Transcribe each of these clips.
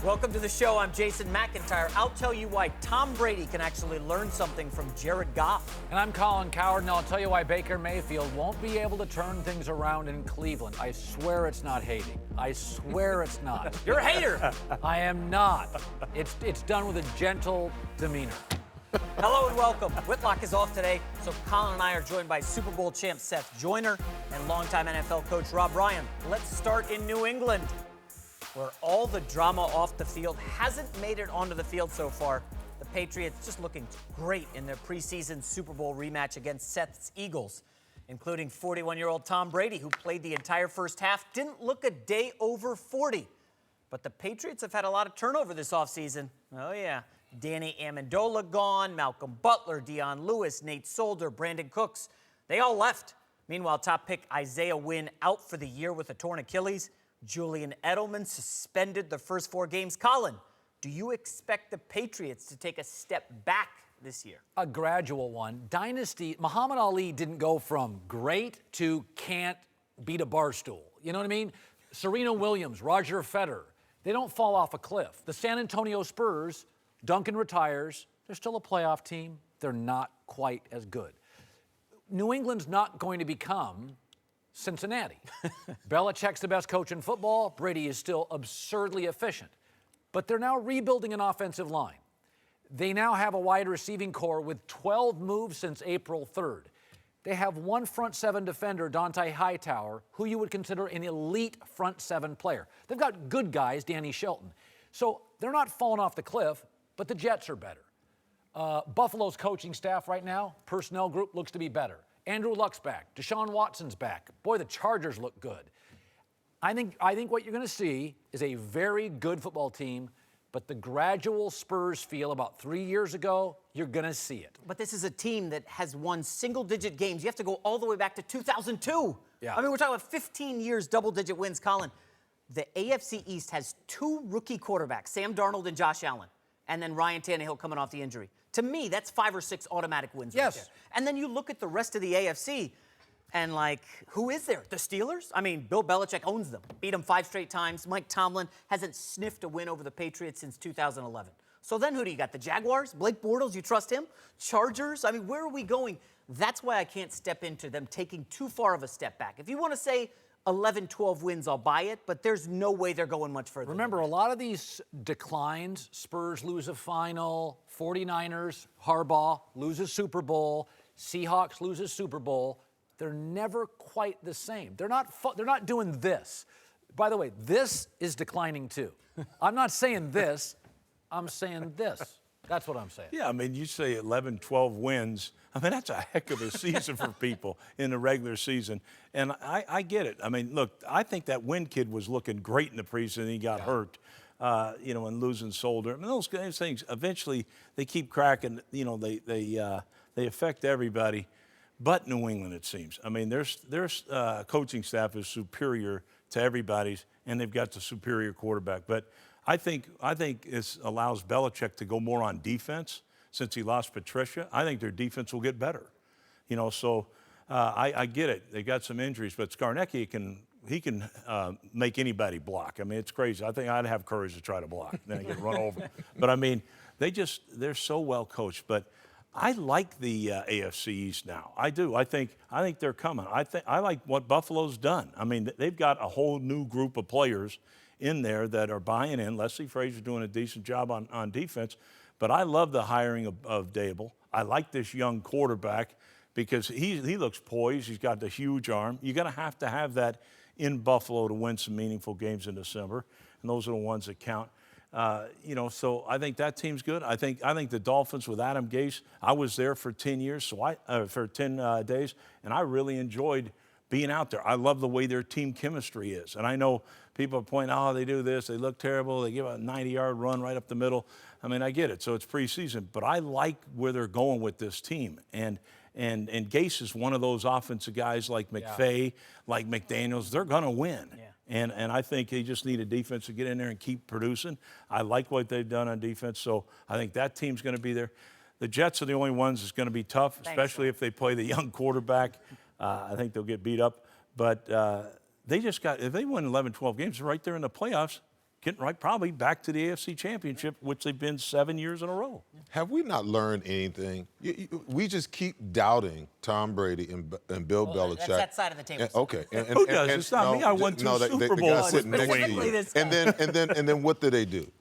Welcome to the show. I'm Jason McIntyre. I'll tell you why Tom Brady can actually learn something from Jared Goff. And I'm Colin Cowherd, and I'll tell you why Baker Mayfield won't be able to turn things around in Cleveland. I swear it's not hating. I swear it's not. You're a hater. I am not. It's done with a gentle demeanor. Hello and welcome. Whitlock is off today, so Colin and I are joined by Super Bowl champ Seth Joyner and longtime NFL coach Rob Ryan. Let's start in New England, where all the drama off the field hasn't made it onto the field so far. The Patriots just looking great in their preseason Super Bowl rematch against Seth's Eagles, including 41-year-old Tom Brady, who played the entire first half, didn't look a day over 40. But the Patriots have had a lot of turnover this offseason. Oh, yeah. Danny Amendola gone, Malcolm Butler, Dion Lewis, Nate Solder, Brandon Cooks. They all left. Meanwhile, top pick Isaiah Wynn out for the year with a torn Achilles. Julian Edelman suspended the first 4 games. Colin, do you expect the Patriots to take a step back this year? A gradual one. Dynasty, Muhammad Ali didn't go from great to can't beat a bar stool. You know what I mean? Serena Williams, Roger Federer, they don't fall off a cliff. The San Antonio Spurs, Duncan retires. They're still a playoff team. They're not quite as good. New England's not going to become Cincinnati. Belichick's the best coach in football. Brady is still absurdly efficient. But they're now rebuilding an offensive line. They now have a wide receiving core with 12 moves since April 3rd. They have one front 7 defender, Dante Hightower, who you would consider an elite front 7 player. They've got good guys, Danny Shelton. So they're not falling off the cliff, but the Jets are better. Buffalo's coaching staff right now, personnel group, looks to be better. Andrew Luck's back. Deshaun Watson's back. Boy, the Chargers look good. I think what you're going to see is a very good football team, but the gradual Spurs feel about 3 years ago, you're going to see it. But this is a team that has won single-digit games. You have to go all the way back to 2002. Yeah. I mean, we're talking about 15 years, double-digit wins. Colin, the AFC East has 2 rookie quarterbacks, Sam Darnold and Josh Allen, and then Ryan Tannehill coming off the injury. To me, that's 5 or 6 automatic wins right there. And then you look at the rest of the AFC, and, like, who is there? The Steelers? I mean, Bill Belichick owns them. Beat them 5 straight times. Mike Tomlin hasn't sniffed a win over the Patriots since 2011. So then who do you got? The Jaguars? Blake Bortles, you trust him? Chargers? I mean, where are we going? That's why I can't step into them taking too far of a step back. If you want to say 11, 12 wins, I'll buy it, but there's no way they're going much further. Remember, a lot of these declines, Spurs lose a final, 49ers, Harbaugh loses Super Bowl, Seahawks loses Super Bowl. They're never quite the same. They're not doing this. By the way, this is declining too. I'm not saying this, I'm saying this. That's what I'm saying. Yeah, I mean, you say 11, 12 wins. I mean, that's a heck of a season for people in the regular season. And I get it. I mean, look, I think that Wynn kid was looking great in the preseason. He got hurt, and losing Solder. I mean, those kind of things, eventually they keep cracking. You know, they affect everybody but New England, it seems. I mean, their coaching staff is superior to everybody's, and they've got the superior quarterback. But I think it allows Belichick to go more on defense since he lost Patricia. I think their defense will get better. You know, so I get it. They got some injuries, but Skarnecki can make anybody block. I mean, it's crazy. I think I'd have courage to try to block. Then I get run over. But I mean, they're so well coached. But I like the AFC East now. I do. I think they're coming. I like what Buffalo's done. I mean, they've got a whole new group of players in there that are buying in. Leslie Frazier's doing a decent job on defense. But I love the hiring of Dable. I like this young quarterback because he looks poised. He's got the huge arm. You're going to have that in Buffalo to win some meaningful games in December, and those are the ones that count. So I think that team's good. I think the Dolphins with Adam Gase. I was there for 10 years, for 10 days, and I really enjoyed being out there. I love the way their team chemistry is, and I know people are pointing, oh, they do this, they look terrible, they give a 90-yard run right up the middle. I mean, I get it. So it's preseason, but I like where they're going with this team, and Gase is one of those offensive guys like McVay, like McDaniels. They're going to win. Yeah. And I think they just need a defense to get in there and keep producing. I like what they've done on defense, so I think that team's going to be there. The Jets are the only ones that's going to be tough, especially if they play the young quarterback. I think they'll get beat up. But they just if they win 11, 12 games, they're right there in the playoffs. getting right probably back to the AFC Championship, which they've been 7 years in a row. Have we not learned anything? We just keep doubting Tom Brady and Bill Belichick. That's that side of the table. Okay. Who does? It's not me. I won two Super Bowls with next to Specifically you. this guy. And then what do?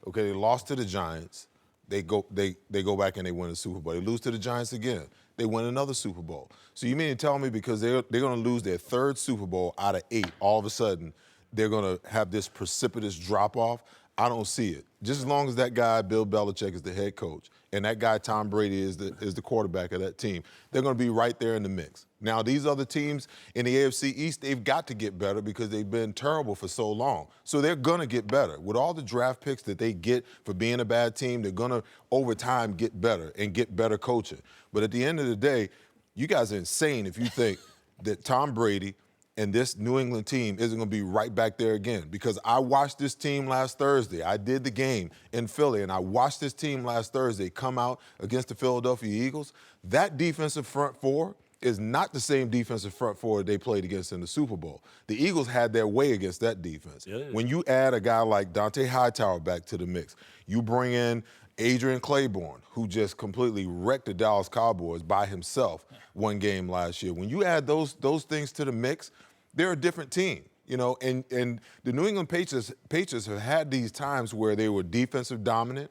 Okay, they lost to the Giants. They go back and they win a Super Bowl. They lose to the Giants again. They win another Super Bowl. So you mean to tell me because they're going to lose their third Super Bowl out of 8, all of a sudden they're going to have this precipitous drop-off? I don't see it. Just as long as that guy, Bill Belichick, is the head coach, and that guy, Tom Brady, is the quarterback of that team, they're going to be right there in the mix. Now, these other teams in the AFC East, they've got to get better because they've been terrible for so long. So they're going to get better. With all the draft picks that they get for being a bad team, they're going to, over time, get better and get better coaching. But at the end of the day, you guys are insane if you think that Tom Brady and this New England team isn't going to be right back there again, because I watched this team last Thursday. I did the game in Philly, and I watched this team last Thursday come out against the Philadelphia Eagles. That defensive front four is not the same defensive front four they played against in the Super Bowl. The Eagles had their way against that defense. Yeah. When you add a guy like Dante Hightower back to the mix, you bring in Adrian Claiborne, who just completely wrecked the Dallas Cowboys by himself one game last year. When you add those things to the mix, they're a different team, you know. And the New England Patriots have had these times where they were defensive dominant,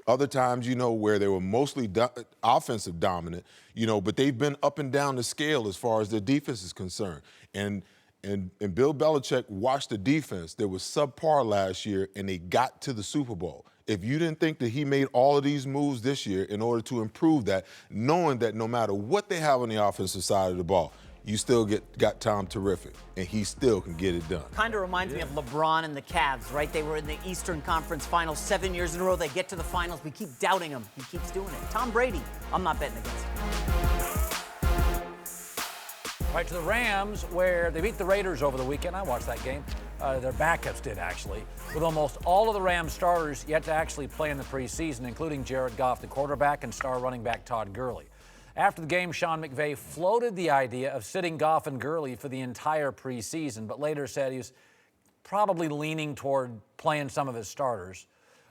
other times, you know, where they were mostly offensive dominant, you know, but they've been up and down the scale as far as their defense is concerned. And Bill Belichick watched the defense that was subpar last year, and they got to the Super Bowl. If you didn't think that he made all of these moves this year in order to improve that, knowing that no matter what they have on the offensive side of the ball, you still got Tom Terrific, and he still can get it done. Kind of reminds me of LeBron and the Cavs, right? They were in the Eastern Conference Finals 7 years in a row. They get to the finals. We keep doubting him. He keeps doing it. Tom Brady, I'm not betting against him. Right to the Rams, where they beat the Raiders over the weekend. I watched that game. Their backups did, actually, with almost all of the Rams starters yet to actually play in the preseason, including Jared Goff, the quarterback, and star running back Todd Gurley. After the game, Sean McVay floated the idea of sitting Goff and Gurley for the entire preseason, but later said he was probably leaning toward playing some of his starters.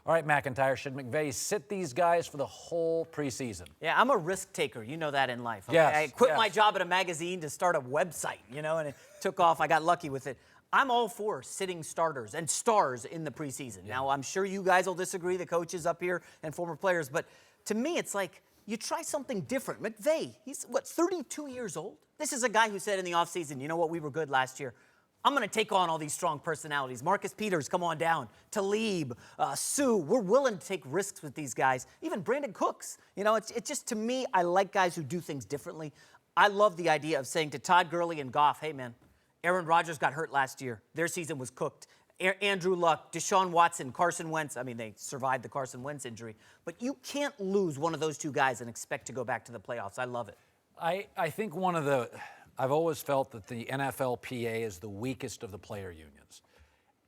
All right, McIntyre, should McVay sit these guys for the whole preseason? Yeah, I'm a risk taker. You know that in life. Okay? Yes, I quit yes. my job at a magazine to start a website, you know, and it took off. I got lucky with it. I'm all for sitting starters and stars in the preseason. Yeah. Now, I'm sure you guys will disagree, the coaches up here and former players, but to me, it's like you try something different. McVay, he's, 32 years old? This is a guy who said in the offseason, you know what, we were good last year. I'm going to take on all these strong personalities. Marcus Peters, come on down. Talib, Sue, we're willing to take risks with these guys. Even Brandon Cooks. You know, it's just, to me, I like guys who do things differently. I love the idea of saying to Todd Gurley and Goff, hey, man, Aaron Rodgers got hurt last year. Their season was cooked. Andrew Luck, Deshaun Watson, Carson Wentz. I mean, they survived the Carson Wentz injury. But you can't lose one of those two guys and expect to go back to the playoffs. I love it. I think I've always felt that the NFLPA is the weakest of the player unions.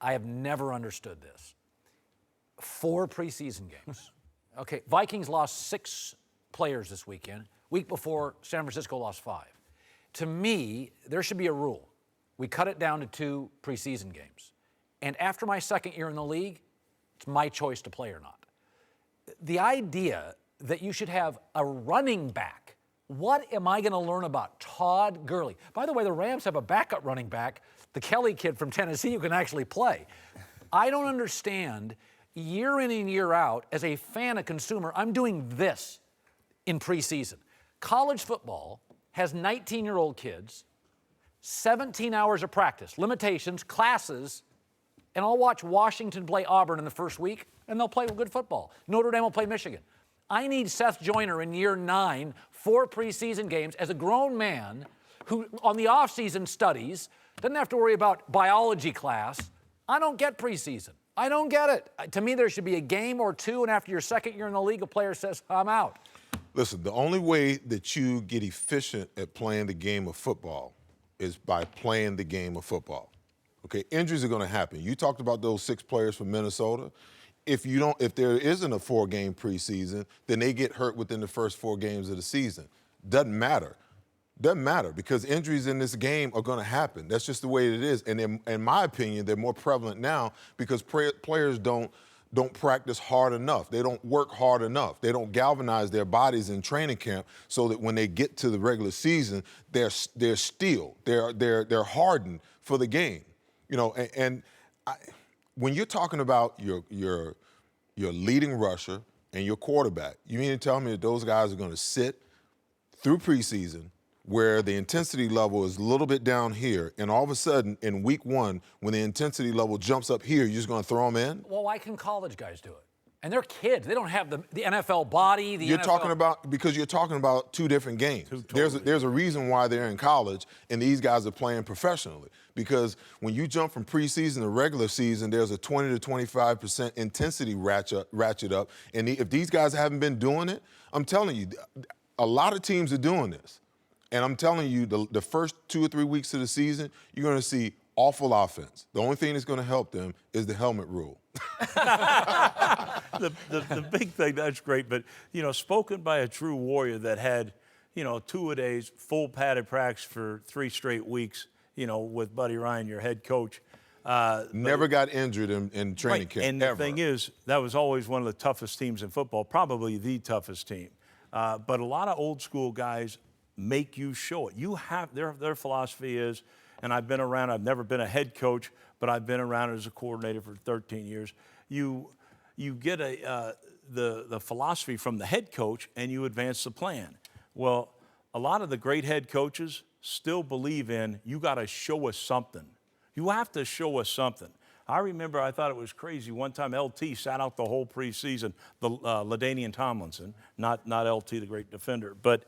I have never understood this. 4 preseason games. Okay, Vikings lost 6 players this weekend. Week before, San Francisco lost 5. To me, there should be a rule. We cut it down to 2 preseason games. And after my second year in the league, it's my choice to play or not. The idea that you should have a running back, what am I going to learn about Todd Gurley? By the way, the Rams have a backup running back, the Kelly kid from Tennessee, who can actually play. I don't understand, year in and year out, as a fan, a consumer, I'm doing this in preseason. College football has 19-year-old kids, 17 hours of practice, limitations, classes, and I'll watch Washington play Auburn in the first week, and they'll play good football. Notre Dame will play Michigan. I need Seth Joyner in year 9, 4 preseason games, as a grown man who, on the offseason, studies, doesn't have to worry about biology class. I don't get preseason. I don't get it. To me, there should be a game or 2, and after your second year in the league, a player says, I'm out. Listen, the only way that you get efficient at playing the game of football is by playing the game of football. Okay, injuries are going to happen. You talked about those 6 players from Minnesota. If there isn't a 4-game preseason, then they get hurt within the first 4 games of the season. Doesn't matter. Doesn't matter because injuries in this game are going to happen. That's just the way it is. And in my opinion, they're more prevalent now because players don't practice hard enough. They don't work hard enough. They don't galvanize their bodies in training camp so that when they get to the regular season, they're steel. They're hardened for the game. You know, when you're talking about your leading rusher and your quarterback, you mean to tell me that those guys are going to sit through preseason where the intensity level is a little bit down here, and all of a sudden in week one, when the intensity level jumps up here, you're just going to throw them in? Well, why can college guys do it? And they're kids. They don't have the NFL body, You're talking about two different games. There's a reason why they're in college and these guys are playing professionally. Because when you jump from preseason to regular season, there's a 20 to 25% intensity ratchet up. And if these guys haven't been doing it, I'm telling you, a lot of teams are doing this. And I'm telling you, the first 2 or 3 weeks of the season, you're going to see awful offense. The only thing that's going to help them is the helmet rule. the big thing, that's great, but, you know, spoken by a true warrior that had, you know, 2-a-days, full padded practice for 3 straight weeks, you know, with Buddy Ryan, your head coach. Never got injured in training camp, and ever. The thing is, that was always one of the toughest teams in football, probably the toughest team. But a lot of old school guys make you show it. You have their philosophy is, and I've been around, I've never been a head coach, but I've been around as a coordinator for 13 years. You get the philosophy from the head coach and you advance the plan. Well, a lot of the great head coaches still believe in you got to show us something. You have to show us something. I remember I thought it was crazy. One time LT sat out the whole preseason, the LaDainian Tomlinson, not LT, the great defender, but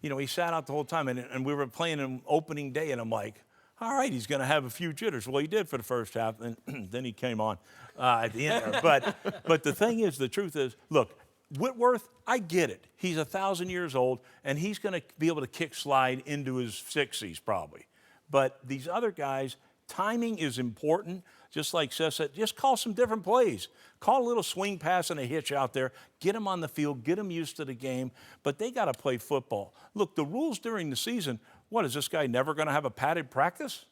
you know, he sat out the whole time, and we were playing on opening day, and I'm like, all right, he's going to have a few jitters. Well, he did for the first half, and then he came on at the end there. But the thing is, the truth is, look, Whitworth, I get it. He's 1,000 years old, and he's going to be able to kick slide into his 60s probably. But these other guys, timing is important. Just like Seth said, just call some different plays. Call a little swing pass and a hitch out there. Get them on the field. Get them used to the game. But they got to play football. Look, the rules during the season, what, is this guy never going to have a padded practice?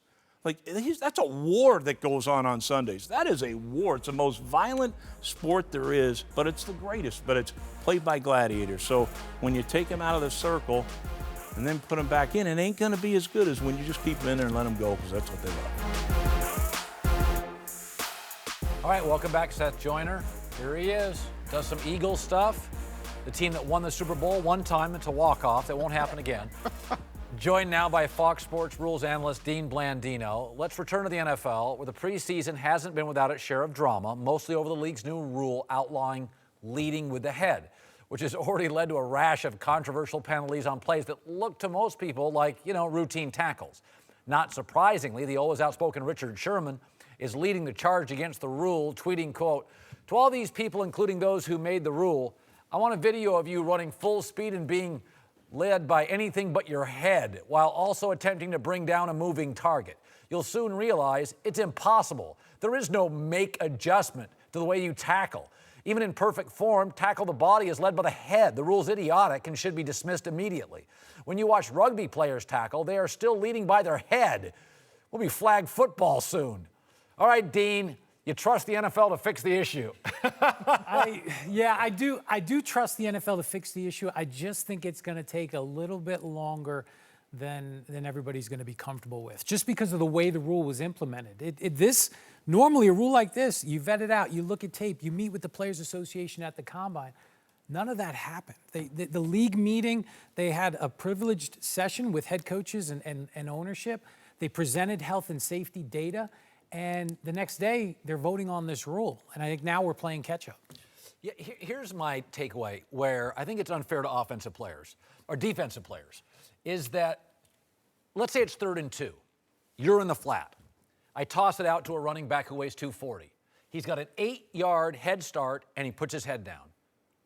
Like, that's a war that goes on Sundays. That is a war. It's the most violent sport there is, but it's the greatest. But it's played by gladiators. So when you take them out of the circle and then put them back in, it ain't going to be as good as when you just keep them in there and let them go, because that's what they love. All right, welcome back, Seth Joyner. Here he is. Does some Eagles stuff. The team that won the Super Bowl one time. It's a walk-off. That won't happen again. Joined now by Fox Sports rules analyst Dean Blandino. Let's return to the NFL, where the preseason hasn't been without its share of drama, mostly over the league's new rule outlawing leading with the head, which has already led to a rash of controversial penalties on plays that look to most people like, you know, routine tackles. Not surprisingly, the always outspoken Richard Sherman is leading the charge against the rule, tweeting, quote, "To all these people, including those who made the rule, I want a video of you running full speed and being led by anything but your head while also attempting to bring down a moving target. You'll soon realize it's impossible. There is no make adjustment to the way you tackle. Even in perfect form, tackle the body is led by the head. The rule's idiotic and should be dismissed immediately. When you watch rugby players tackle, they are still leading by their head. We'll be flag football soon." All right, Dean, you trust the NFL to fix the issue. I do trust the NFL to fix the issue. I just think it's going to take a little bit longer than everybody's going to be comfortable with, just because of the way the rule was implemented. Normally a rule like this, you vet it out, you look at tape, you meet with the Players Association at the Combine. None of that happened. The league meeting, they had a privileged session with head coaches and ownership. They presented health and safety data. And the next day, they're voting on this rule. And I think now we're playing catch-up. Yeah, here's my takeaway, where I think it's unfair to offensive players, or defensive players, is that, let's say it's 3rd and 2. You're in the flat. I toss it out to a running back who weighs 240. He's got an 8-yard head start, and he puts his head down.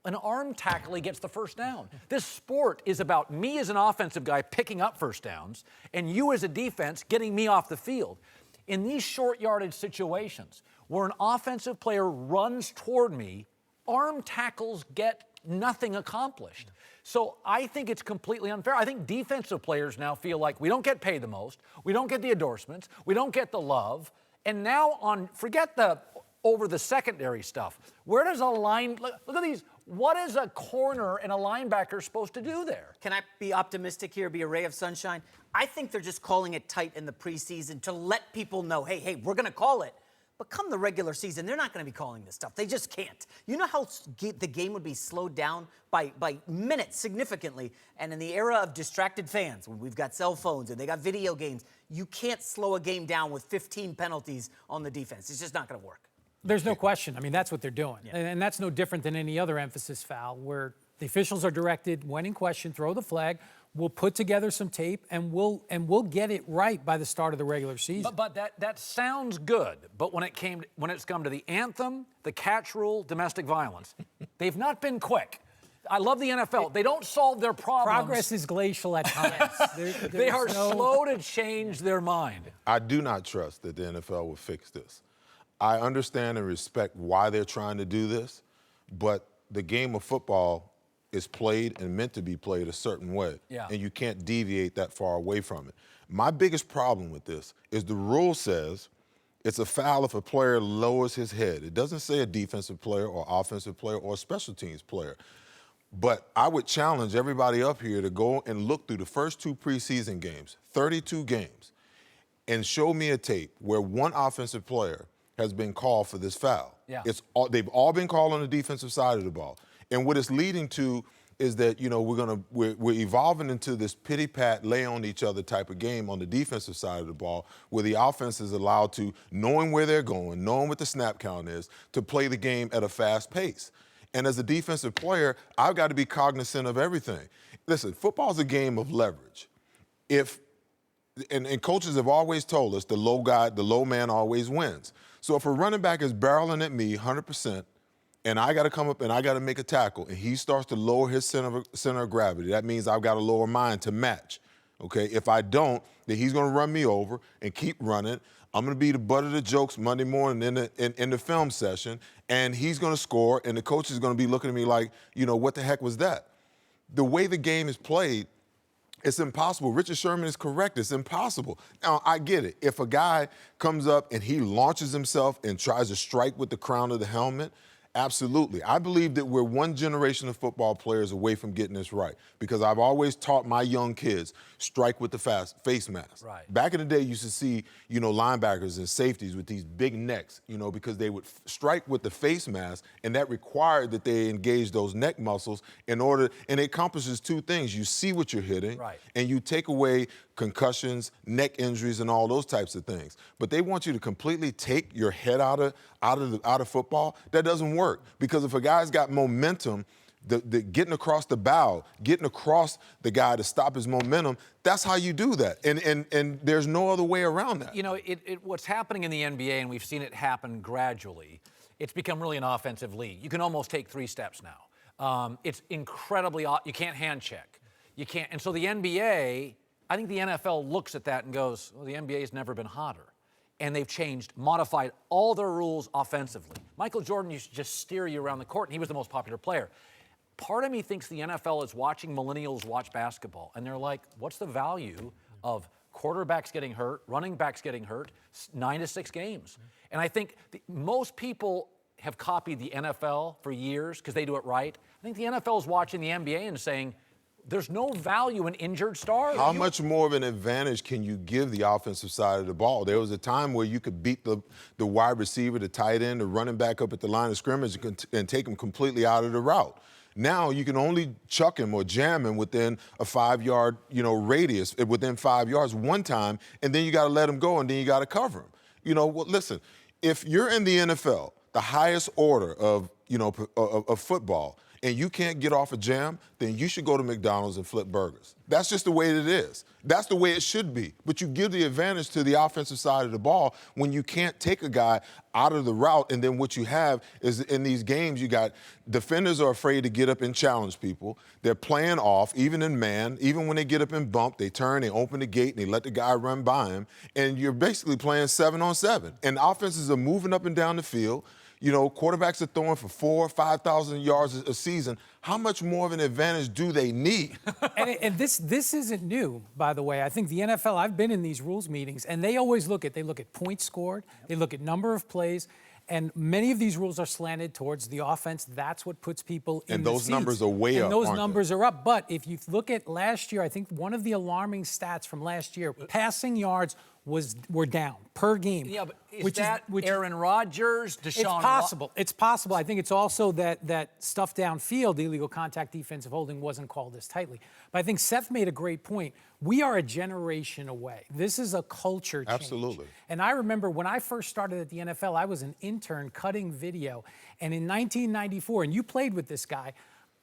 An arm tackle, he gets the first down. This sport is about me as an offensive guy picking up first downs, and you as a defense getting me off the field. In these short yardage situations where an offensive player runs toward me, arm tackles get nothing accomplished. So I think it's completely unfair. I think defensive players now feel like we don't get paid the most, we don't get the endorsements, we don't get the love, and now forget the over the secondary stuff. Where does a line, look at these, what is a corner and a linebacker supposed to do there? Can I be optimistic here, be a ray of sunshine? I think they're just calling it tight in the preseason to let people know, hey, we're going to call it. But come the regular season, they're not going to be calling this stuff. They just can't. You know how the game would be slowed down by minutes significantly? And in the era of distracted fans, when we've got cell phones and they got video games, you can't slow a game down with 15 penalties on the defense. It's just not going to work. There's no question. I mean, that's what they're doing. Yeah. And that's no different than any other emphasis foul where the officials are directed, when in question, throw the flag. We'll put together some tape, and we'll get it right by the start of the regular season. But that sounds good. But when it's come to the anthem, the catch rule, domestic violence, they've not been quick. I love the NFL. They don't solve their problems. Progress is glacial at times. They are slow to change their mind. I do not trust that the NFL will fix this. I understand and respect why they're trying to do this, but the game of football is played and meant to be played a certain way, and you can't deviate that far away from it. My biggest problem with this is the rule says it's a foul if a player lowers his head. It doesn't say a defensive player or offensive player or a special teams player. But I would challenge everybody up here to go and look through the first 2 preseason games, 32 games, and show me a tape where one offensive player has been called for this foul. Yeah. They've all been called on the defensive side of the ball. And what it's leading to is that, we're evolving into this pity-pat, lay on each other type of game on the defensive side of the ball, where the offense is allowed to, knowing where they're going, knowing what the snap count is, to play the game at a fast pace. And as a defensive player, I've got to be cognizant of everything. Listen, football's a game of leverage. And coaches have always told us the low man always wins. So if a running back is barreling at me 100%, and I got to come up and I got to make a tackle, and he starts to lower his center of gravity, that means I've got to lower mine to match. Okay? If I don't, then he's going to run me over and keep running. I'm going to be the butt of the jokes Monday morning in the film session, and he's going to score, and the coach is going to be looking at me like, what the heck was that? The way the game is played, it's impossible. Richard Sherman is correct. It's impossible. Now, I get it. If a guy comes up and he launches himself and tries to strike with the crown of the helmet, absolutely. I believe that we're one generation of football players away from getting this right, because I've always taught my young kids, strike with the face mask. Right. Back in the day, you used to see, linebackers and safeties with these big necks, because they would strike with the face mask, and that required that they engage those neck muscles and it accomplishes 2 things. You see what you're hitting, right, and you take away concussions, neck injuries, and all those types of things. But they want you to completely take your head out of football. That doesn't work, because if a guy's got momentum, the getting across the bow, getting across the guy to stop his momentum, that's how you do that. And there's no other way around that. What's happening in the NBA, and we've seen it happen gradually, it's become really an offensive league. You can almost take 3 steps now. It's incredibly, you can't hand check. You can't, and so the NBA, I think the NFL looks at that and goes, well, the NBA's never been hotter. And they've modified all their rules offensively. Michael Jordan used to just steer you around the court, and he was the most popular player. Part of me thinks the NFL is watching millennials watch basketball, and they're like, what's the value of quarterbacks getting hurt, running backs getting hurt, 9 to 6 games? And I think most people have copied the NFL for years because they do it right. I think the NFL is watching the NBA and saying, there's no value in injured stars. How much more of an advantage can you give the offensive side of the ball? There was a time where you could beat the wide receiver, the tight end, the running back up at the line of scrimmage and take him completely out of the route. Now you can only chuck him or jam him within a 5-yard, radius, within 5 yards one time, and then you got to let him go, and then you got to cover him. Listen, if you're in the NFL, the highest order of football, and you can't get off a jam, then you should go to McDonald's and flip burgers. That's just the way it is. That's the way it should be. But you give the advantage to the offensive side of the ball when you can't take a guy out of the route, and then what you have is in these games, you got defenders are afraid to get up and challenge people. They're playing off, even in man. Even when they get up and bump, they turn, they open the gate, and they let the guy run by him. And you're basically playing 7-on-7. And offenses are moving up and down the field. You know, quarterbacks are throwing for 4,000 or 5,000 yards a season. How much more of an advantage do they need? And this isn't new, by the way. I think the NFL, I've been in these rules meetings, and they always look at points scored, they look at number of plays, and many of these rules are slanted towards the offense. That's what puts people in And the those seats. numbers are way up, And those aren't they? numbers are up. But if you look at last year, I think one of the alarming stats from last year, passing yards were down per game. Yeah, but is that Aaron Rodgers, Deshaun? It's possible. It's possible. I think it's also that stuff downfield, the illegal contact defensive holding, wasn't called as tightly. But I think Seth made a great point. We are a generation away. This is a culture change. Absolutely. And I remember when I first started at the NFL, I was an intern cutting video. And in 1994, and you played with this guy,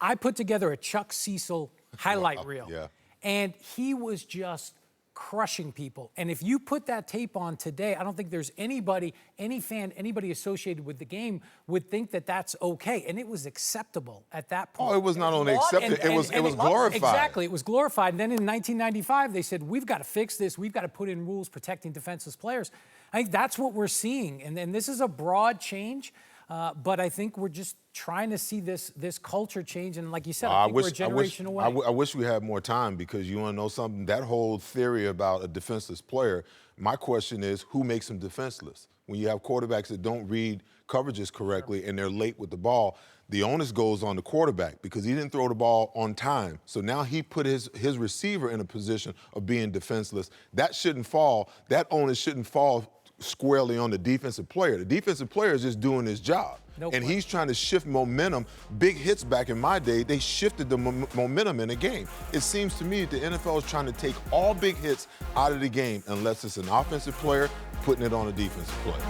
I put together a Chuck Cecil highlight reel. Yeah. And he was just crushing people. And if you put that tape on today, I don't think there's anybody, any fan, anybody associated with the game would think that that's okay. And it was acceptable at that point. Oh, it was not only accepted, it was glorified. Exactly, it was glorified. And then in 1995, they said, we've got to fix this. We've got to put in rules protecting defenseless players. I think that's what we're seeing. And this is a broad change. But I think we're just trying to see this culture change. And like you said, I think we're a generation away. I wish we had more time, because you want to know something? That whole theory about a defenseless player, my question is, who makes him defenseless? When you have quarterbacks that don't read coverages correctly and they're late with the ball, the onus goes on the quarterback because he didn't throw the ball on time. So now he put his receiver in a position of being defenseless. That shouldn't fall. That onus shouldn't fall squarely on the defensive player. The defensive player is just doing his job. And he's trying to shift momentum. Big hits back in my day, they shifted the momentum in the game. It seems to me that the NFL is trying to take all big hits out of the game unless it's an offensive player putting it on a defensive player.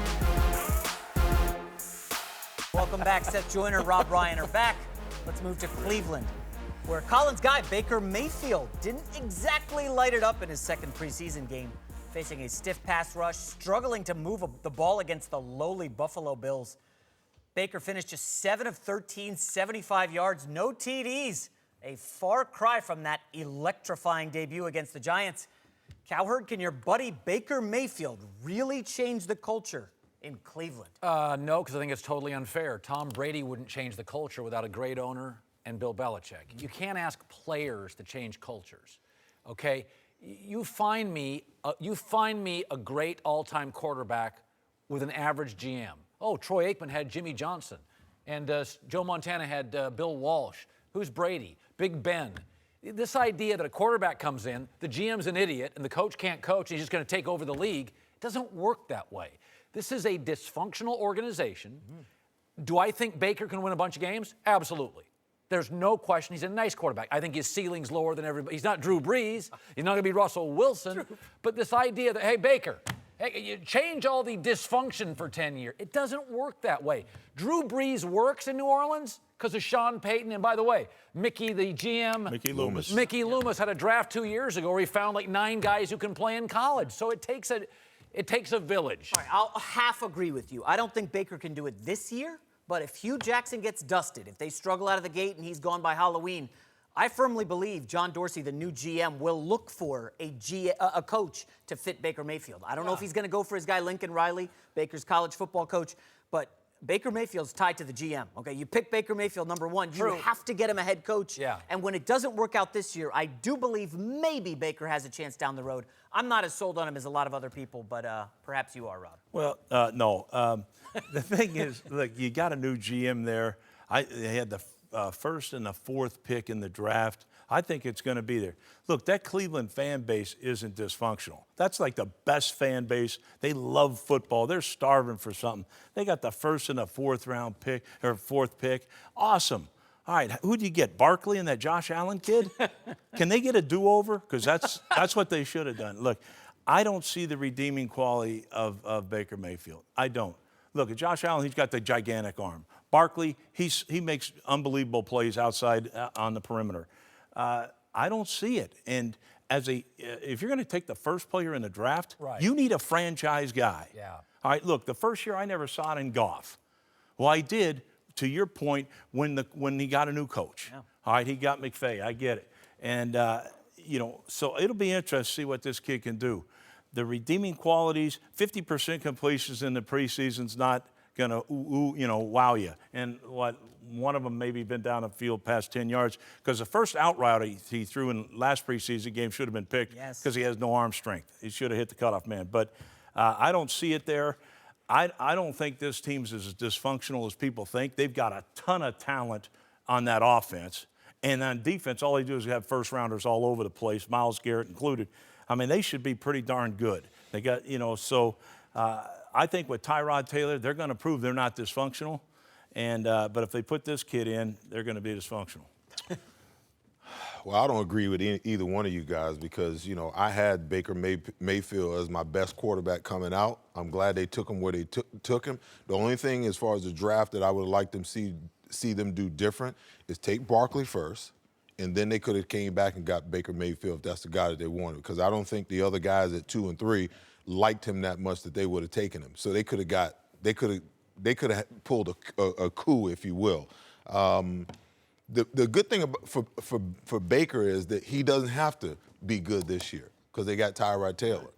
Welcome back. Seth Joyner, Rob Ryan are back. Let's move to Cleveland, where Colin's guy, Baker Mayfield, didn't exactly light it up in his second preseason game, facing a stiff pass rush, struggling to move the ball against the lowly Buffalo Bills. Baker finished just 7 of 13, 75 yards, no TDs. A far cry from that electrifying debut against the Giants. Cowherd, can your buddy Baker Mayfield really change the culture in Cleveland? No, because I think it's totally unfair. Tom Brady wouldn't change the culture without a great owner and Bill Belichick. You can't ask players to change cultures, okay? You find me a great all-time quarterback with an average GM. Oh, Troy Aikman had Jimmy Johnson, and Joe Montana had Bill Walsh. Who's Brady? Big Ben. This idea that a quarterback comes in, the GM's an idiot, and the coach can't coach, and he's just going to take over the league, it doesn't work that way. This is a dysfunctional organization. Do I think Baker can win a bunch of games? Absolutely. There's no question. He's a nice quarterback. I think his ceiling's lower than everybody. He's not Drew Brees. He's not going to be Russell Wilson. But this idea that, hey, Baker, hey, you change all the dysfunction for 10 years. It doesn't work that way. Drew Brees works in New Orleans because of Sean Payton. And by the way, Mickey, the GM. Mickey Loomis had a draft 2 years ago where he found like 9 guys who can play in college. So it takes a village. All right, I'll half agree with you. I don't think Baker can do it this year. But if Hugh Jackson gets dusted, if they struggle out of the gate and he's gone by Halloween, I firmly believe John Dorsey, the new GM, will look for a coach to fit Baker Mayfield. I don't know if he's going to go for his guy Lincoln Riley, Baker's college football coach, but Baker Mayfield's tied to the GM. Okay, you pick Baker Mayfield number one, you have to get him a head coach. Yeah. And when it doesn't work out this year, I do believe maybe Baker has a chance down the road. I'm not as sold on him as a lot of other people, but perhaps you are, Rob. Well, no. The thing is, look, you got a new GM there. They had the first and the fourth pick in the draft. I think it's going to be there. Look, that Cleveland fan base isn't dysfunctional. That's like the best fan base. They love football. They're starving for something. They got the first and the fourth pick. Awesome. All right, who'd you get? Barkley and that Josh Allen kid? Can they get a do-over? Because that's what they should have done. Look, I don't see the redeeming quality of Baker Mayfield. I don't. Look, at Josh Allen, he's got the gigantic arm. Barkley, he makes unbelievable plays outside on the perimeter. I don't see it. And if you're going to take the first player in the draft, you need a franchise guy. Yeah. All right, look, the first year I never saw it in Goff. Well, I did, to your point, when he got a new coach. Yeah. All right, he got McVay. I get it. And, so it'll be interesting to see what this kid can do. The redeeming qualities, 50% completions in the preseason's not gonna wow you. And one of them maybe been down the field past 10 yards because the first out route he threw in last preseason game should have been picked because he has no arm strength. He should have hit the cutoff man. But I don't see it there. I don't think this team's as dysfunctional as people think. They've got a ton of talent on that offense. And on defense, all they do is have first-rounders all over the place, Myles Garrett included. I mean, they should be pretty darn good. They got, so I think with Tyrod Taylor, they're going to prove they're not dysfunctional. And but if they put this kid in, they're going to be dysfunctional. Well, I don't agree with either one of you guys because, I had Baker Mayfield as my best quarterback coming out. I'm glad they took him where they took him. The only thing as far as the draft that I would like them see them do different is take Barkley first, and then they could have came back and got Baker Mayfield if that's the guy that they wanted because I don't think the other guys at 2 and 3 liked him that much that they would have taken him. So they could have pulled a coup, if you will. The good thing for Baker is that he doesn't have to be good this year because they got Tyrod Taylor.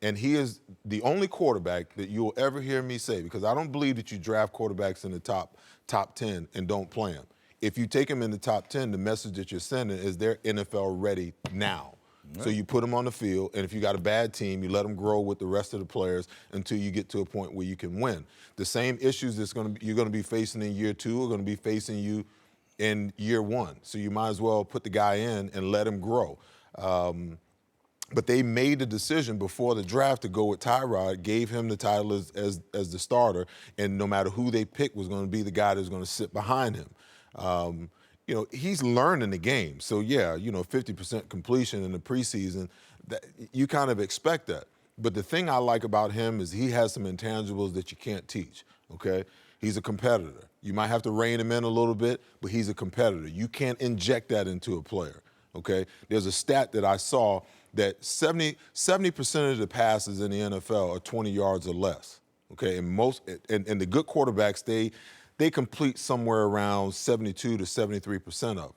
And he is the only quarterback that you will ever hear me say, because I don't believe that you draft quarterbacks in the top 10 and don't play them. If you take them in the top 10, the message that you're sending is they're NFL ready now. Right. So you put them on the field, and if you got a bad team, you let them grow with the rest of the players until you get to a point where you can win. The same issues you're going to be facing in year 2 are going to be facing you in year 1. So you might as well put the guy in and let him grow. But they made the decision before the draft to go with Tyrod, gave him the title as the starter, and no matter who they picked was going to be the guy that's going to sit behind him. He's learning the game. So, 50% completion in the preseason, you kind of expect that. But the thing I like about him is he has some intangibles that you can't teach, okay? He's a competitor. You might have to rein him in a little bit, but he's a competitor. You can't inject that into a player, okay? There's a stat that I saw that 70% of the passes in the NFL are 20 yards or less, okay? And the good quarterbacks, they complete somewhere around 72 to 73% of them.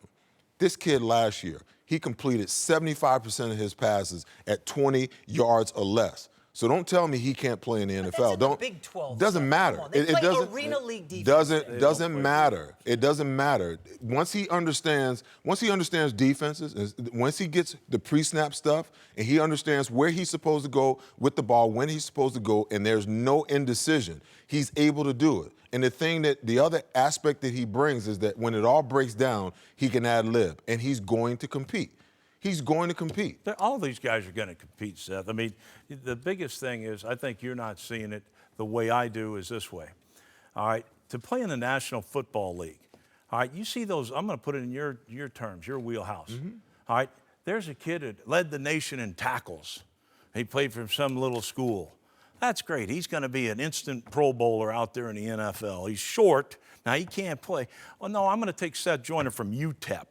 This kid last year, he completed 75% of his passes at 20 yards or less. So don't tell me he can't play in the NFL. That's in the Big 12. Doesn't matter. They play Arena League defense. Doesn't matter. It doesn't matter. Once he understands defenses, once he gets the pre-snap stuff, and he understands where he's supposed to go with the ball, when he's supposed to go, and there's no indecision, he's able to do it. And the other aspect that he brings is that when it all breaks down, he can ad-lib, and he's going to compete. He's going to compete. All of these guys are going to compete, Seth. I mean, the biggest thing is, I think you're not seeing it the way I do, is this way. All right, to play in the National Football League, all right, you see those, I'm going to put it in your terms, your wheelhouse. Mm-hmm. All right, there's a kid that led the nation in tackles. He played for some little school. That's great. He's going to be an instant Pro Bowler out there in the NFL. He's short. Now, he can't play. Well, no, I'm going to take Seth Joyner from UTEP.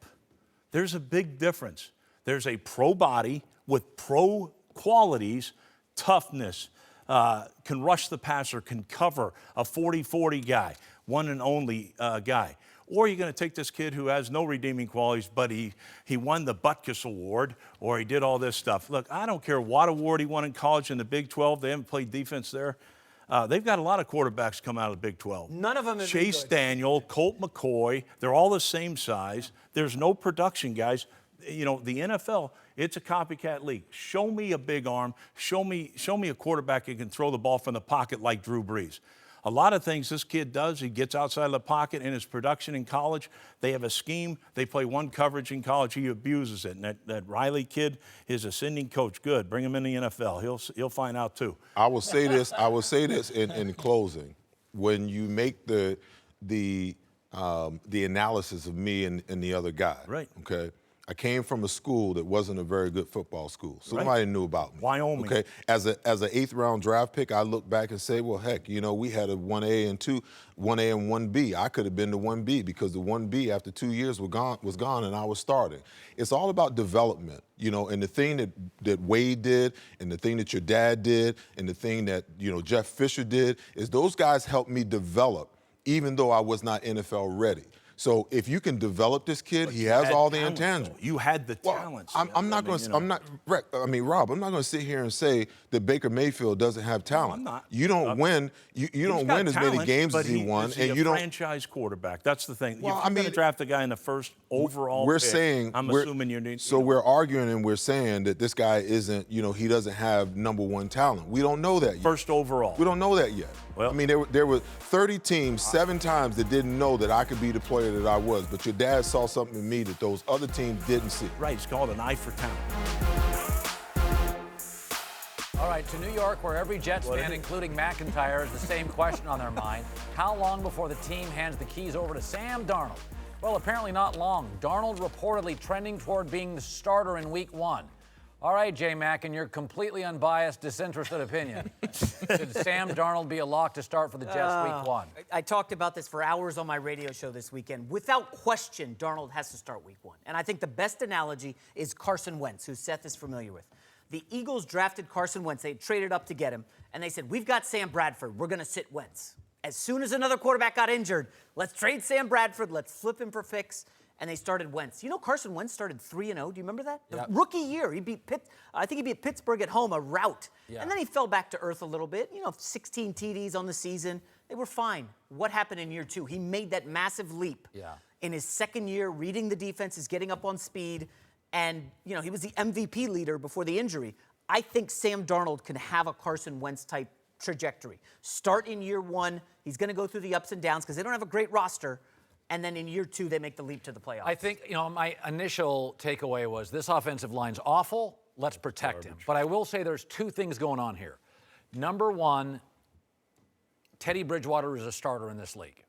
There's a big difference. There's a pro body with pro qualities, toughness, can rush the passer, can cover a 40-40 guy, one and only guy. Or you're going to take this kid who has no redeeming qualities, but he won the Butkus Award, or he did all this stuff. Look, I don't care what award he won in college in the Big 12. They haven't played defense there. They've got a lot of quarterbacks come out of the Big 12. None of them have Chase Daniel, Colt McCoy, they're all the same size. There's no production guys. The NFL, it's a copycat league. Show me a big arm. Show me a quarterback who can throw the ball from the pocket like Drew Brees. A lot of things this kid does, he gets outside of the pocket in his production in college. They have a scheme. They play one coverage in college. He abuses it. And that Riley kid is a sending coach. Good. Bring him in the NFL. He'll find out too. I will say this in closing. When you make the analysis of me and the other guy, right? Okay. I came from a school that wasn't a very good football school, so right. Nobody knew about me. Wyoming. Okay, as an 8th round draft pick, I look back and say, well, heck, we had a 1A and 1B. I could have been the 1B because the 1B after 2 years was gone, and I was starting. It's all about development, and the thing that Wade did, and the thing that your dad did, and the thing that Jeff Fisher did is those guys helped me develop, even though I was not NFL ready. So if you can develop this kid, he You has had all the talent, intangibles. though. You had the Well, talents. I'm not going to. I'm not. Rob, I'm not going to sit here and say that Baker Mayfield doesn't have talent. I'm not. You don't win. You don't win as many games as he won, and you don't. Franchise quarterback. That's the thing. Well, if you're going to draft a guy in the first overall we're pick, saying I'm assuming you're. So we're arguing and we're saying that this guy isn't. He doesn't have number one talent. We don't know that yet. First overall. We don't know that yet. Well, I mean, there were 30 teams, 7 times that didn't know that I could be the player that I was. But your dad saw something in me that those other teams didn't see. Right. It's called an eye for talent. All right, to New York, where every Jets fan, including McIntyre, has the same question on their mind. How long before the team hands the keys over to Sam Darnold? Well, apparently not long. Darnold reportedly trending toward being the starter in Week 1. All right, J-Mac, in your completely unbiased, disinterested opinion, should Sam Darnold be a lock to start for the Jets Week 1? I talked about this for hours on my radio show this weekend. Without question, Darnold has to start Week 1. And I think the best analogy is Carson Wentz, who Seth is familiar with. The Eagles drafted Carson Wentz. They traded up to get him, and they said, we've got Sam Bradford. We're going to sit Wentz. As soon as another quarterback got injured, let's trade Sam Bradford. Let's flip him for Fix. And they started Wentz. Carson Wentz started 3-0. Do you remember that? Yep. The rookie year, he beat I think he beat Pittsburgh at home, a rout. Yeah. And then he fell back to earth a little bit. 16 TDs on the season. They were fine. What happened in year 2? He made that massive leap. Yeah. In his second year, reading the defenses, getting up on speed. And, he was the MVP leader before the injury. I think Sam Darnold can have a Carson Wentz type trajectory. Start in year 1. He's going to go through the ups and downs because they don't have a great roster. And then in year 2, they make the leap to the playoffs. I think, my initial takeaway was this offensive line's awful. Let's protect him. But I will say there's 2 things going on here. Number 1, Teddy Bridgewater is a starter in this league.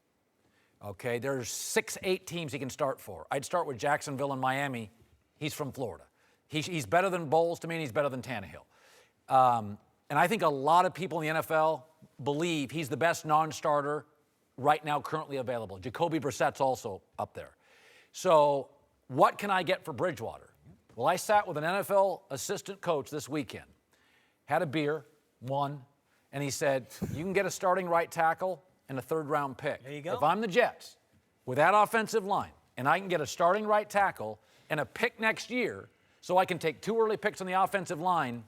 Okay, there's 6, 8 teams he can start for. I'd start with Jacksonville and Miami. He's from Florida. He's better than Bowles to me, and he's better than Tannehill. And I think a lot of people in the NFL believe he's the best non-starter right now currently available. Jacoby Brissett's also up there. So what can I get for Bridgewater? Well, I sat with an NFL assistant coach this weekend, had a beer, won, and he said, you can get a starting right tackle and a 3rd-round pick. There you go. If I'm the Jets, with that offensive line, and I can get a starting right tackle and a pick next year, so I can take 2 early picks on the offensive line,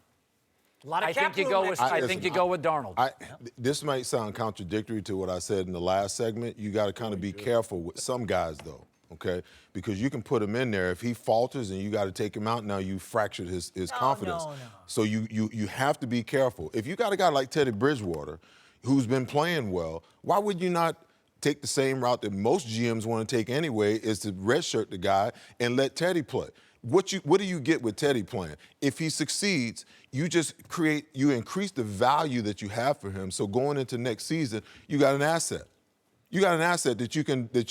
a lot of I think you go with Darnold. This might sound contradictory to what I said in the last segment. You got to kind of be careful with some guys, though, okay? Because you can put him in there. If he falters and you got to take him out, now you fractured his confidence. No. So you have to be careful. If you got a guy like Teddy Bridgewater who's been playing well, why would you not take the same route that most GMs want to take anyway, is to redshirt the guy and let Teddy play? What do you get with Teddy playing? If he succeeds, you increase the value that you have for him. So going into next season, you got an asset. You got an asset that you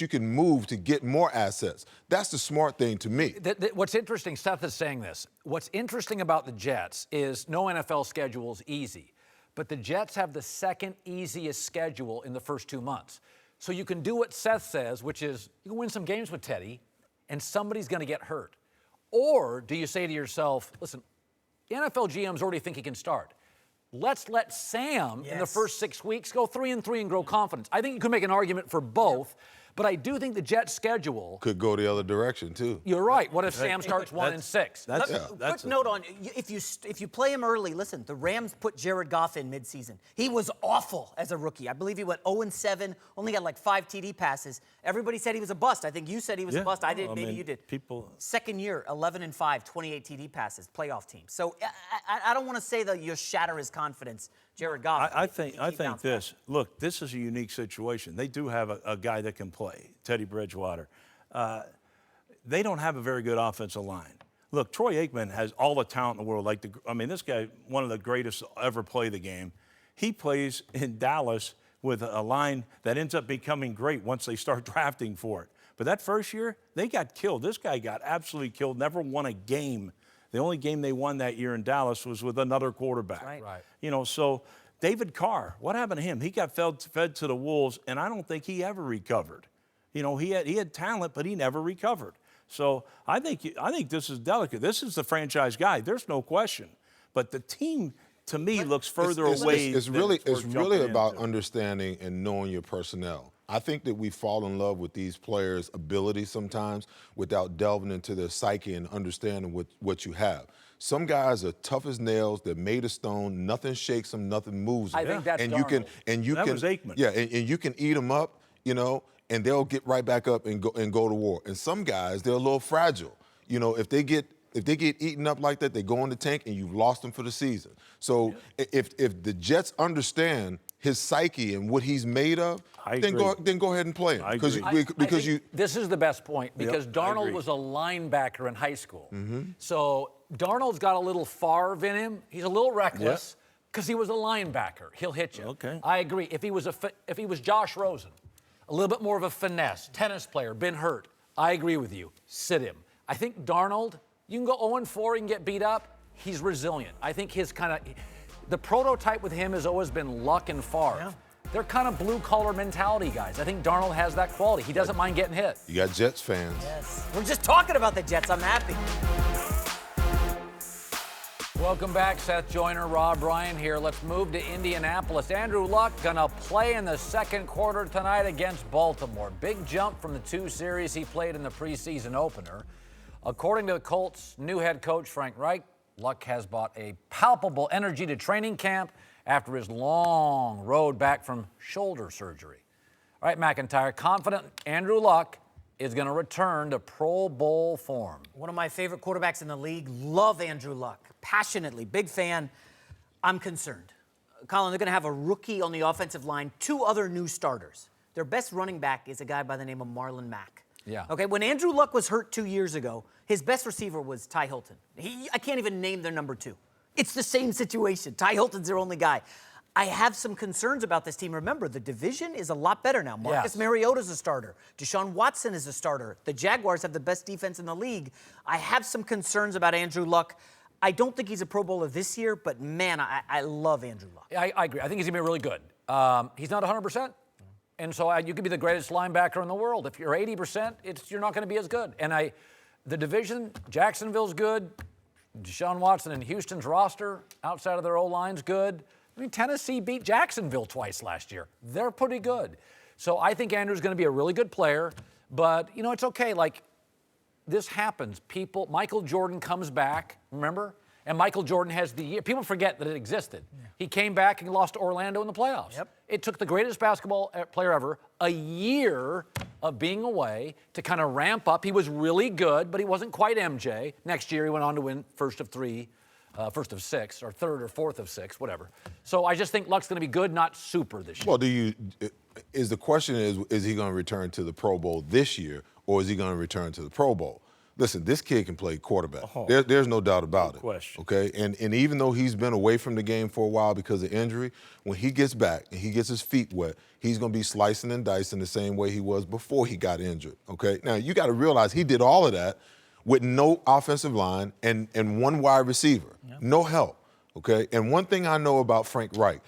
can move to get more assets. That's the smart thing to me. What's interesting, Seth is saying this. What's interesting about the Jets is no NFL schedule is easy, but the Jets have the 2nd easiest schedule in the first 2 months. So you can do what Seth says, which is you can win some games with Teddy, and somebody's going to get hurt. Or do you say to yourself, listen, the NFL GMs already think he can start. Let's let Sam in the first 6 weeks go 3-3 and grow confidence. I think you could make an argument for both, but I do think the Jets' schedule could go the other direction too. You're right. What if Sam starts 1-6? Quick note on if you play him early. Listen, the Rams put Jared Goff in midseason. He was awful as a rookie. I believe he went 0-7, only got like 5 TD passes. Everybody said he was a bust. I think you said he was a bust. I didn't. Maybe you did. Second year, 11-5, 28 TD passes, playoff team. So I don't want to say that you'll shatter his confidence. Jared Goff. I think this. Look, this is a unique situation. They do have a guy that can play, Teddy Bridgewater. They don't have a very good offensive line. Look, Troy Aikman has all the talent in the world. This guy, one of the greatest to ever play the game. He plays in Dallas with a line that ends up becoming great once they start drafting for it. But that first year, they got killed. This guy got absolutely killed, never won a game. The only game they won that year in Dallas was with another quarterback. Right. So David Carr, what happened to him? He got fed to the wolves, and I don't think he ever recovered. He had talent, but he never recovered. So I think this is delicate. This is the franchise guy. There's no question. But the team, to me, looks further away. It's really about understanding and knowing your personnel. I think that we fall in love with these players' ability sometimes without delving into their psyche and understanding what you have. Some guys are tough as nails. They're made of stone. Nothing shakes them. Nothing moves them. I think that's and Darnold. That was Aikman. Yeah, and you can eat them up, and they'll get right back up and go to war. And some guys, they're a little fragile. If they get eaten up like that, they go in the tank and you've lost them for the season. So if the Jets understand his psyche and what he's made of, then go ahead and play him. Because this is the best point because Darnold was a linebacker in high school. So Darnold's got a little Favre in him. He's a little reckless because he was a linebacker. He'll hit you. Okay. I agree. If he was Josh Rosen, a little bit more of a finesse, tennis player, been hurt, I agree with you. Sit him. I think Darnold, you can go 0-4, he can get beat up. He's resilient. I think the prototype with him has always been Luck and Favre. Yeah. They're kind of blue-collar mentality guys. I think Darnold has that quality. He doesn't mind getting hit. You got Jets fans. Yes. We're just talking about the Jets. I'm happy. Welcome back, Seth Joyner, Rob Ryan here. Let's move to Indianapolis. Andrew Luck gonna play in the second quarter tonight against Baltimore. Big jump from the 2 series he played in the preseason opener. According to the Colts' new head coach, Frank Reich, Luck has brought a palpable energy to training camp after his long road back from shoulder surgery. All right, McIntyre, confident Andrew Luck is going to return to Pro Bowl form. One of my favorite quarterbacks in the league. Love Andrew Luck. Passionately. Big fan. I'm concerned. Colin, they're going to have a rookie on the offensive line, 2 other new starters. Their best running back is a guy by the name of Marlon Mack. Yeah. Okay, when Andrew Luck was hurt 2 years ago, his best receiver was Ty Hilton. I can't even name their number 2. It's the same situation. Ty Hilton's their only guy. I have some concerns about this team. Remember, the division is a lot better now. Marcus Mariota's a starter. Deshaun Watson is a starter. The Jaguars have the best defense in the league. I have some concerns about Andrew Luck. I don't think he's a Pro Bowler this year, but man, I love Andrew Luck. I agree. I think he's going to be really good. He's not 100%. And so you could be the greatest linebacker in the world. If you're 80%, you're not going to be as good. And the division, Jacksonville's good. Deshaun Watson and Houston's roster outside of their O-line's good. I mean, Tennessee beat Jacksonville twice last year. They're pretty good. So I think Andrew's going to be a really good player. But, it's okay. Like, this happens. Michael Jordan comes back, remember? And Michael Jordan has the year. People forget that it existed. Yeah. He came back and lost to Orlando in the playoffs. Yep. It took the greatest basketball player ever a year of being away to kind of ramp up. He was really good, but he wasn't quite MJ. Next year, he went on to win first of 6, or third or fourth of 6, whatever. So I just think Luck's going to be good, not super this year. Well, the question is he going to return to the Pro Bowl this year, or is he going to return to the Pro Bowl? Listen, this kid can play quarterback. There's no doubt about it. Question. Okay, and even though he's been away from the game for a while because of injury, when he gets back and he gets his feet wet, he's going to be slicing and dicing the same way he was before he got injured. Okay, now you got to realize he did all of that with no offensive line and 1 wide receiver, no help. Okay, and one thing I know about Frank Reich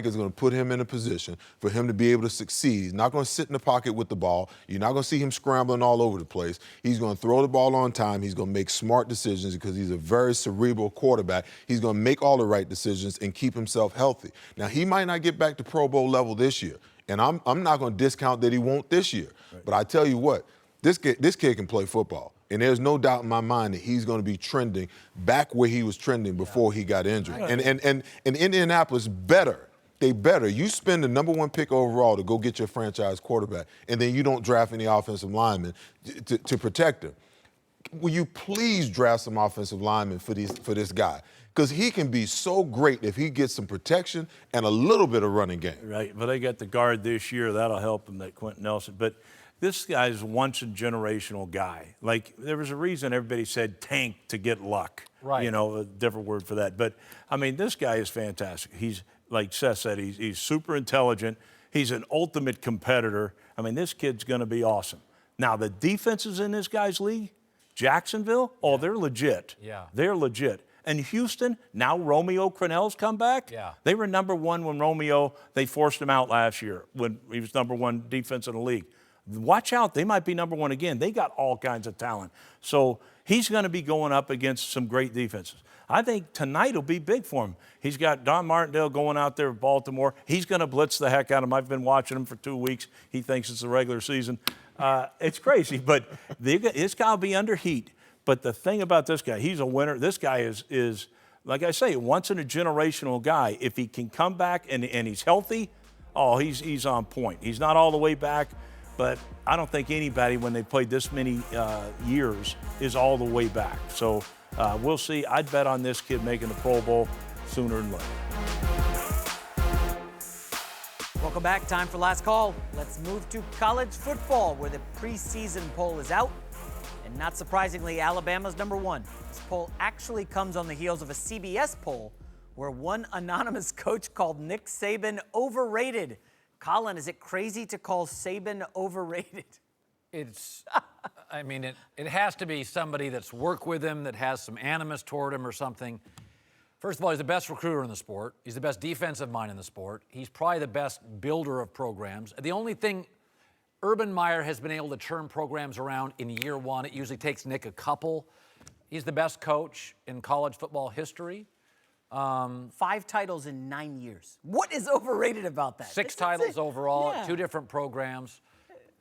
is going to put him in a position for him to be able to succeed. He's not going to sit in the pocket with the ball. You're not going to see him scrambling all over the place. He's going to throw the ball on time. He's going to make smart decisions because he's a very cerebral quarterback. He's going to make all the right decisions and keep himself healthy. Now, he might not get back to Pro Bowl level this year, and I'm not going to discount that he won't this year. Right. But I tell you what, this kid can play football. And there's no doubt in my mind that he's going to be trending back where he was trending before he got injured. Right. And Indianapolis better. They better. You spend the number 1 pick overall to go get your franchise quarterback, and then you don't draft any offensive linemen to protect him. Will you please draft some offensive linemen for this guy? Because he can be so great if he gets some protection and a little bit of running game. Right, but they got the guard this year. That'll help him, that Quentin Nelson. But this guy's once a generational guy. Like, there was a reason everybody said tank to get Luck. Right. A different word for that. But, I mean, this guy is fantastic. He's, like Seth said, he's super intelligent. He's an ultimate competitor. I mean, this kid's going to be awesome. Now, the defenses in this guy's league, Jacksonville, they're legit. Yeah. They're legit. And Houston, now Romeo Crennel's come back. Yeah. They were number 1 when they forced him out last year when he was number 1 defense in the league. Watch out, they might be number 1 again. They got all kinds of talent. So he's going to be going up against some great defenses. I think tonight will be big for him. He's got Don Martindale going out there with Baltimore. He's going to blitz the heck out of him. I've been watching him for 2 weeks. He thinks it's the regular season. It's crazy, but this guy will be under heat. But the thing about this guy, he's a winner. This guy is like I say, once in a generational guy. If he can come back and he's healthy, he's on point. He's not all the way back, but I don't think anybody, when they played this many years, is all the way back. So we'll see. I'd bet on this kid making the Pro Bowl sooner than later. Welcome back. Time for last call. Let's move to college football, where the preseason poll is out. And not surprisingly, Alabama's #1. This poll actually comes on the heels of a CBS poll where one anonymous coach called Nick Saban overrated. Colin, is it crazy to call Saban overrated? It's, I mean, it has to be somebody that's worked with him, that has some animus toward him or something. First of all, he's the best recruiter in the sport. He's the best defensive mind in the sport. He's probably the best builder of programs. The only thing, Urban Meyer has been able to turn programs around in year one. It usually takes Nick a couple. He's the best coach in college football history. 5 titles in 9 years. What is overrated about that? 6 titles overall, Yeah. 2 different programs.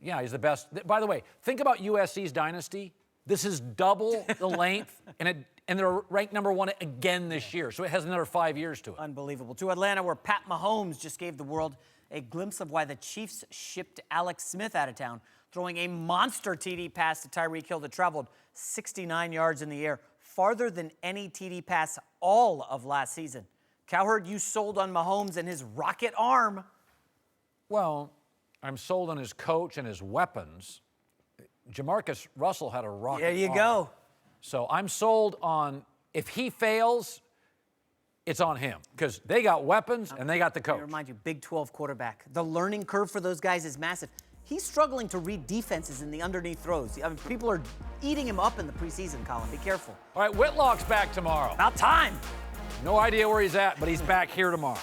Yeah, he's the best. By the way, think about USC's dynasty. This is double the length, and they're ranked #1 again this year. So it has another 5 years to it. Unbelievable. To Atlanta, where Pat Mahomes just gave the world a glimpse of why the Chiefs shipped Alex Smith out of town, throwing a monster TD pass to Tyreek Hill that traveled 69 yards in the air, farther than any TD pass all of last season. Cowherd, you sold on Mahomes and his rocket arm. Well, I'm sold on his coach and his weapons. Jamarcus Russell had a rocket There you arm. go. So I'm sold on, if he fails, it's on him, because they got weapons and they got the I coach. remind you, Big 12 quarterback. The learning curve for those guys is massive. He's struggling to read defenses in the underneath throws. I mean, people are eating him up in the preseason, Colin. Be careful. All right, Whitlock's back tomorrow. About time. No idea where he's at, but he's back here tomorrow.